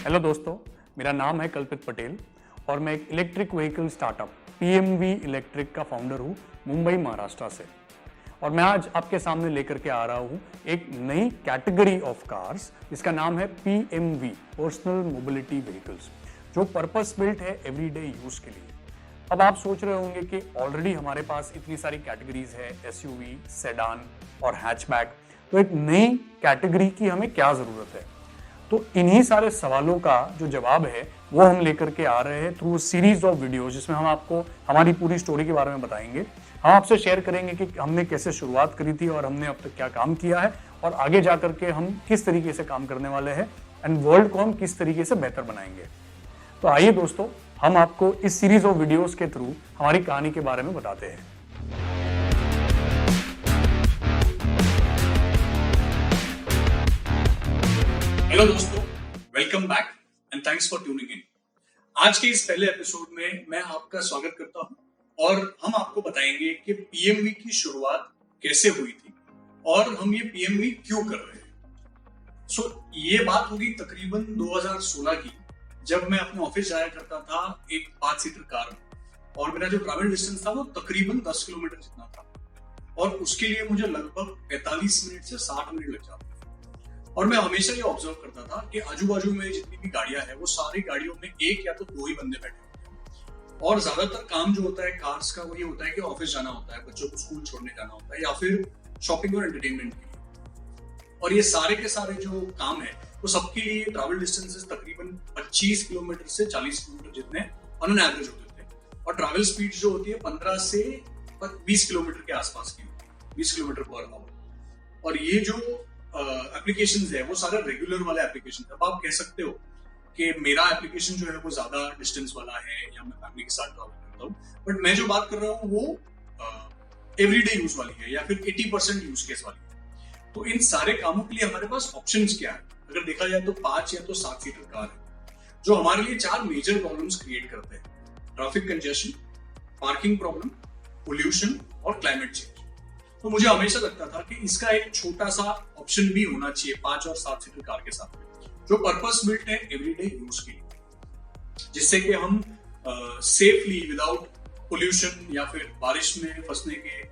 Hello दोस्तों, मेरा नाम है कल्पित पटेल और मैं एक electric vehicle startup PMV electric का फाउंडर हूँ मुंबई महाराष्ट्र से। और मैं आज आपके सामने लेकर के आ रहा हूँ एक नई कैटेगरी ऑफ कार्स जिसका नाम है PMV पर्सनल मोबिलिटी व्हीकल्स, जो पर्पस बिल्ट है एवरीडे यूज के लिए। अब आप सोच रहे होंगे कि ऑलरेडी हमारे पास इतनी सारी कैटेगरीज है, SUV, सेडान और हैचबैक, तो एक नई कैटेगरी की हमें क्या जरूरत है। तो इन्हीं सारे सवालों का जो जवाब है वो हम लेकर के आ रहे हैं थ्रू सीरीज ऑफ वीडियो, जिसमें हम आपको हमारी पूरी स्टोरी के बारे में बताएंगे। हम आपसे शेयर करेंगे कि हमने कैसे शुरुआत करी थी और हमने अब तक क्या काम किया है और आगे जाकर के हम किस तरीके से काम करने वाले हैं एंड वर्ल्ड को हम किस तरीके से बेहतर बनाएंगे। तो आइए दोस्तों, हम आपको इस सीरीज ऑफ वीडियोस के थ्रू हमारी कहानी के बारे में बताते हैं। हेलो दोस्तों, welcome back and thanks for tuning in. आज के इस पहले एपिसोड में मैं आपका स्वागत करता हूं और हम आपको बताएंगे कि PMV की शुरुआत कैसे हुई थी और हम ये PMV क्यों कर रहे हैं। ये बात होगी तकरीबन 2016 की, जब मैं अपने ऑफिस जाया करता था एक 5 सीटर कार में और मेरा जो ट्रैवल डिस्टेंस था वो तकरीबन 10 किलोमीटर जितना था और उसके लिए मुझे लगभग 45 मिनट से 60 मिनट लग जाते। और मैं हमेशा ये ऑब्जर्व करता था कि आजू बाजू में जितनी भी गाड़ियां हैं वो सारी गाड़ियों में एक या तो 2 ही बंदे बैठे होते हैं और ज्यादातर काम जो होता है कार्स का वो ये होता है कि ऑफिस जाना होता है, बच्चों को स्कूल छोड़ने जाना होता है या फिर शॉपिंग और एंटरटेनमेंट के लिए। और ये सारे के सारे जो काम है वो सबके लिए ट्रैवल डिस्टेंसेस तकरीबन 25 किलोमीटर से 40 किलोमीटर जितने ऑन एन एवरेज होते थे और ट्रैवल स्पीड जो होती है 15 से 20 किलोमीटर के आसपास की होती है, 20 किलोमीटर पर आवर। और ये जो एप्लीकेशंस है वो सारे रेगुलर वाले एप्लीकेशन है। अब आप कह सकते हो कि मेरा एप्लीकेशन जो है वो ज्यादा डिस्टेंस वाला है या मैं फैमिली के साथ ट्रैवल करता हूँ, बट मैं जो बात कर रहा हूँ वो एवरीडे यूज वाली है या फिर 80% यूज केस वाली है। तो इन सारे कामों के लिए हमारे पास ऑप्शंस क्या है? अगर देखा जाए तो 5 या तो 7 सीटर कार है जो हमारे लिए 4 मेजर प्रॉब्लम्स क्रिएट करते हैं: traffic congestion, parking problem, pollution और क्लाइमेट चेंज। तो मुझे हमेशा लगता था कि इसका एक छोटा सा ऑप्शन भी होना चाहिए 5 और 7 सीटर कार के साथ में, जो पर्पस बिल्ट है एवरीडे यूज के लिए, जिससे कि हम सेफली विदाउट पोल्यूशन या फिर बारिश में फंसने के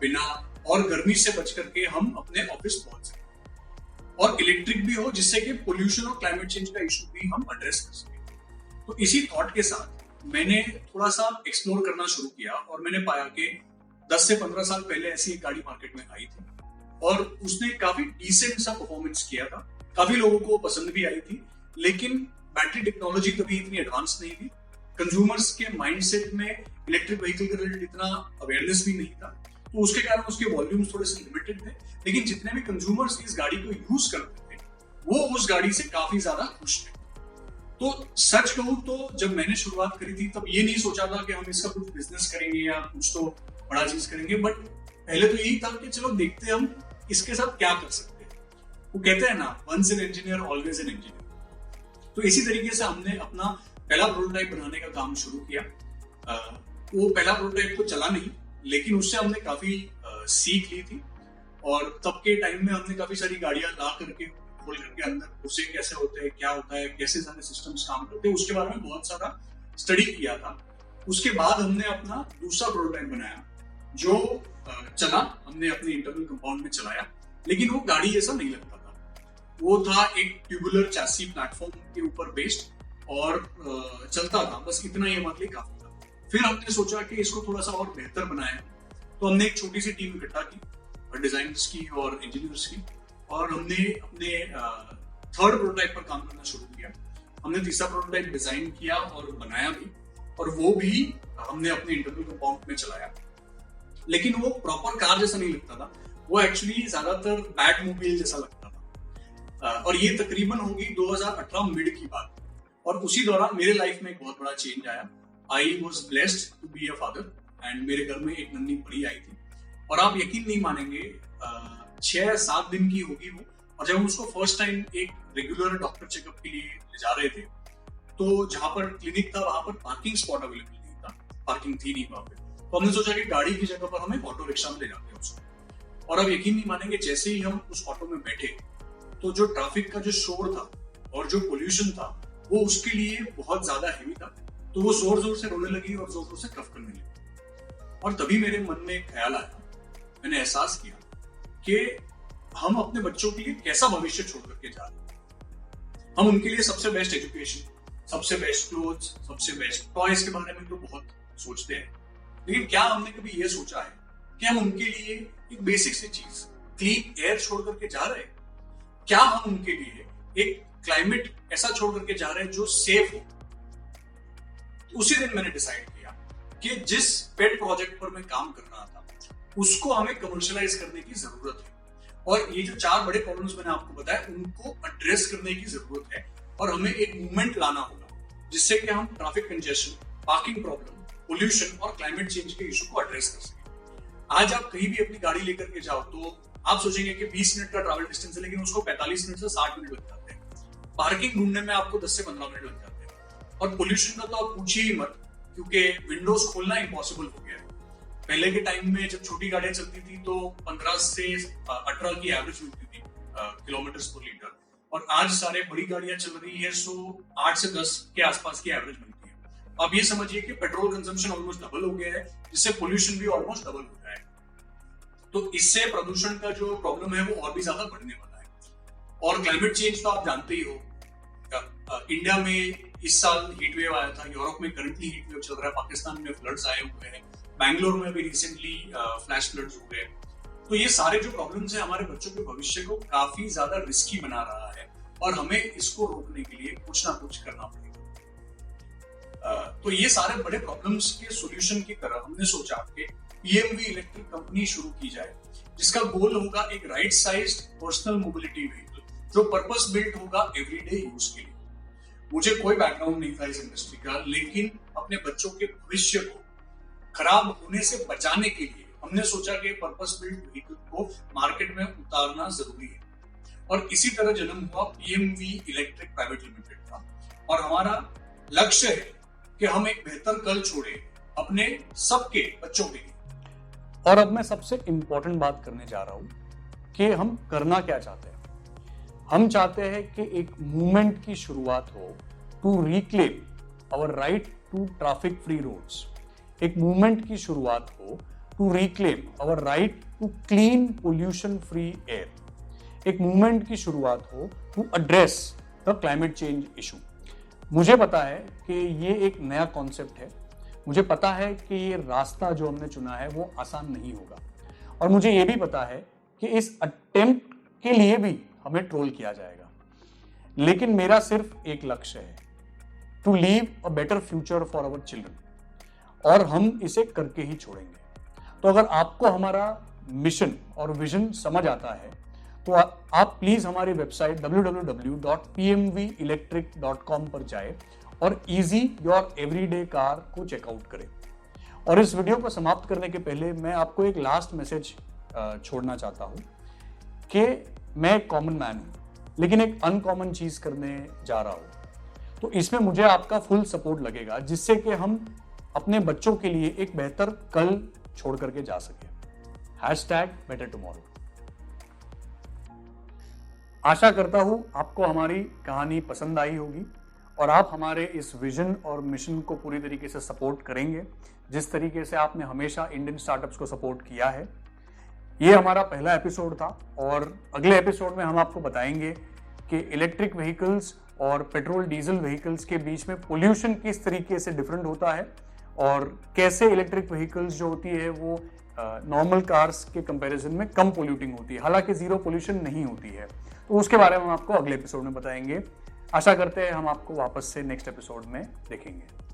बिना और गर्मी से बच करके हम अपने ऑफिस पहुंच सकें और इलेक्ट्रिक भी हो, जिससे कि पोल्यूशन और क्लाइमेट चेंज का इशू भी हम एड्रेस कर सकें। तो इसी थॉट के साथ मैंने थोड़ा सा एक्सप्लोर करना शुरू किया और मैंने पाया कि 10 से 15 साल पहले ऐसी एक गाड़ी मार्केट में आई थी और उसने काफी डिसेंट सा परफॉर्मेंस किया था, काफी लोगों को पसंद भी आई थी, लेकिन बैटरी टेक्नोलॉजी तभी इतनी एडवांस नहीं थी, कंज्यूमर्स के माइंडसेट में इलेक्ट्रिक व्हीकल के रिलेटेड इतना अवेयरनेस भी नहीं था, तो उसके कारण उसके वॉल्यूम्स थोड़े से लिमिटेड थे। लेकिन जितने भी कंज्यूमर्स इस गाड़ी को यूज करते थे वो उस गाड़ी से काफी ज्यादा खुश थे। तो सच कहूं तो जब मैंने शुरुआत करी थी तब ये नहीं सोचा था कि हम इसका कुछ बिजनेस करेंगे या कुछ तो बड़ा चीज करेंगे, बट पहले तो यही था कि चलो देखते हैं हम इसके साथ क्या कर सकते हैं। वो कहते हैं ना, once an engineer always an engineer. तो इसी तरीके से हमने अपना पहला प्रोटोटाइप बनाने का काम शुरू किया। वो पहला प्रोटोटाइप तो चला नहीं, लेकिन उससे हमने काफी सीख ली थी और तब के टाइम में हमने काफी सारी गाड़ियां ला करके खोल करके अंदर उसे कैसे होते हैं, क्या होता है, कैसे सारे सिस्टम्स काम करते हैं, उसके बारे में बहुत सारा स्टडी किया था। उसके बाद हमने अपना दूसरा प्रोटोटाइप बनाया जो चला, हमने अपने इंटरनल कंपाउंड में चलाया, लेकिन वो गाड़ी जैसा नहीं लगता था। वो था एक ट्यूबुलर चैसी प्लेटफॉर्म के ऊपर बेस्ड और चलता था, बस इतना ही हमारे लिए काफी था। फिर हमने सोचा कि इसको थोड़ा सा और बेहतर बनाया, तो हमने एक छोटी सी टीम इकट्ठा की, डिजाइनर्स की और इंजीनियर्स की, और हमने अपने थर्ड प्रोटोटाइप पर काम करना शुरू किया। हमने तीसरा प्रोटोटाइप डिजाइन किया और बनाया भी, और वो भी हमने अपने इंटरनल कंपाउंड में चलाया, लेकिन वो प्रॉपर कार जैसा नहीं लगता था, वो एक्चुअली ज्यादातर बैट मोबाइल जैसा लगता था। और ये तकरीबन होगी 2018 मिड की बात, और उसी दौरान मेरे लाइफ में एक बहुत बड़ा चेंज आया। I was blessed to be a father and मेरे घर में एक नन्ही परी आई थी, और आप यकीन नहीं मानेंगे 6-7 दिन की होगी वो, और जब हम उसको फर्स्ट टाइम एक रेगुलर डॉक्टर चेकअप के लिए ले जा रहे थे, तो जहां पर क्लिनिक था वहां पर पार्किंग स्पॉट अवेलेबल नहीं था, पार्किंग थी नहीं वहां पे। तो हमने सोचा कि गाड़ी की जगह पर हम एक ऑटो रिक्शा में ले जाते हैं उसको। और अब यकीन नहीं मानेंगे, जैसे ही हम उस ऑटो में बैठे तो जो ट्रैफिक का जो शोर था और जो पोल्यूशन था वो उसके लिए बहुत ज्यादा हेवी था, तो वो जोर जोर से रोने लगी और जोर जोर से कफ करने लगी। और तभी मेरे मन में एक ख्याल आया, मैंने एहसास किया कि हम अपने बच्चों के लिए कैसा भविष्य छोड़ करके जा रहे हैं। हम उनके लिए सबसे बेस्ट एजुकेशन, सबसे बेस्ट क्लोथ्स, सबसे बेस्ट टॉयज के बारे में तो बहुत सोचते हैं, लेकिन क्या हमने कभी ये सोचा है कि हम उनके लिए एक बेसिक सी चीज क्लीन एयर छोड़ करके जा रहे हैं? क्या हम उनके लिए एक क्लाइमेट ऐसा छोड़ करके जा रहे हैं जो सेफ हो? तो उसी दिन मैंने डिसाइड किया कि जिस पेट प्रोजेक्ट पर मैं काम कर रहा था उसको हमें कमर्शियलाइज करने की जरूरत है, और ये जो 4 बड़े प्रॉब्लम्स मैंने आपको बताया उनको एड्रेस करने की जरूरत है, और हमें एक मूवमेंट लाना होगा जिससे कि हम traffic congestion, parking problem, pollution और क्लाइमेट चेंज के इशू को एड्रेस कर सकें। आज आप कहीं भी अपनी गाड़ी लेकर के जाओ तो आप सोचेंगे कि 20 मिनट का ट्रैवल डिस्टेंस है, लेकिन उसको 45 मिनट से 60 मिनट लग जाते हैं। पार्किंग ढूंढने में आपको 10 से 15 मिनट लग जाते हैं, और पोल्यूशन का तो आप पूछिए ही मत, क्योंकि विंडोज खोलना इम्पॉसिबल हो गया है। पहले के टाइम में जब छोटी गाड़ियां चलती थी तो 15 से 18 की एवरेज मिलती थी किलोमीटर पर लीटर, और आज सारे बड़ी गाड़ियां चल रही है सो 8 से 10 के आसपास की एवरेज मिलती है। अब ये समझिए कि पेट्रोल कंजम्पशन ऑलमोस्ट डबल हो गया है, जिससे पोल्यूशन भी ऑलमोस्ट डबल हो गया है। तो इससे प्रदूषण का जो प्रॉब्लम है वो और भी ज्यादा बढ़ने वाला है। और क्लाइमेट चेंज तो आप जानते ही हो, इंडिया में इस साल हीट वेव आया था, यूरोप में करंटली हीट वेव चल रहा है, पाकिस्तान में फ्लड्स आए हुए हैं, बैंगलोर में भी रिसेंटली फ्लैश फ्लड्स हो गए। तो ये सारे जो प्रॉब्लम्स हैं हमारे बच्चों के भविष्य को काफी ज्यादा रिस्की बना रहा है, और हमें इसको रोकने के लिए कुछ ना कुछ करना पड़ेगा। तो ये सारे बड़े प्रॉब्लम्स के सॉल्यूशन की तरह हमने सोचा कि पीएमवी इलेक्ट्रिक कंपनी शुरू की जाए, जिसका गोल होगा एक right sized personal mobility vehicle जो पर्पस बिल्ट होगा एवरीडे यूज के लिए। मुझे कोई बैकग्राउंड नहीं था इस इंडस्ट्री का, लेकिन अपने बच्चों के भविष्य को खराब होने से बचाने के लिए हमने सोचा कि पर्पस बिल्ट व्हीकल को मार्केट में उतारना जरूरी है, और इसी तरह जन्म हुआ पीएमवी इलेक्ट्रिक प्राइवेट लिमिटेड का। और हमारा लक्ष्य है कि हम एक बेहतर कल छोड़े अपने सबके बच्चों के लिए। और अब मैं सबसे इंपॉर्टेंट बात करने जा रहा हूं कि हम करना क्या चाहते हैं। हम चाहते हैं कि एक मूवमेंट की शुरुआत हो to reclaim our right to traffic free roads. एक मूवमेंट की शुरुआत हो to reclaim our right to clean pollution free air. एक मूवमेंट की शुरुआत हो to address the climate change issue. मुझे पता है कि ये एक नया कॉन्सेप्ट है, मुझे पता है कि ये रास्ता जो हमने चुना है वो आसान नहीं होगा, और मुझे ये भी पता है कि इस अटेम्प्ट के लिए भी हमें ट्रोल किया जाएगा, लेकिन मेरा सिर्फ एक लक्ष्य है, to leave a better future for our children, और हम इसे करके ही छोड़ेंगे। तो अगर आपको हमारा मिशन और विजन समझ आता है तो आप प्लीज हमारी वेबसाइट www.pmvelectric.com पर जाए और इजी योर एवरीडे कार को चेकआउट करें। और इस वीडियो को समाप्त करने के पहले मैं आपको एक लास्ट मैसेज छोड़ना चाहता हूं कि मैं एक कॉमन मैन हूं, लेकिन एक अनकॉमन चीज करने जा रहा हूं। तो इसमें मुझे आपका फुल सपोर्ट लगेगा, जिससे कि हम अपने बच्चों के लिए एक बेहतर कल छोड़ करके जा सके। #BetterTomorrow। आशा करता हूं आपको हमारी कहानी पसंद आई होगी और आप हमारे इस विजन और मिशन को पूरी तरीके से सपोर्ट करेंगे, जिस तरीके से आपने हमेशा इंडियन स्टार्टअप्स को सपोर्ट किया है। ये हमारा पहला एपिसोड था, और अगले एपिसोड में हम आपको बताएंगे कि इलेक्ट्रिक व्हीकल्स और पेट्रोल डीजल व्हीकल्स के बीच में पोल्यूशन किस तरीके से डिफरेंट होता है, और कैसे इलेक्ट्रिक व्हीकल्स जो होती है वो नॉर्मल कार्स के कंपैरिजन में कम पोल्यूटिंग होती है, हालांकि जीरो पोल्यूशन नहीं होती है। तो उसके बारे में हम आपको अगले एपिसोड में बताएंगे। आशा करते हैं हम आपको वापस से नेक्स्ट एपिसोड में देखेंगे।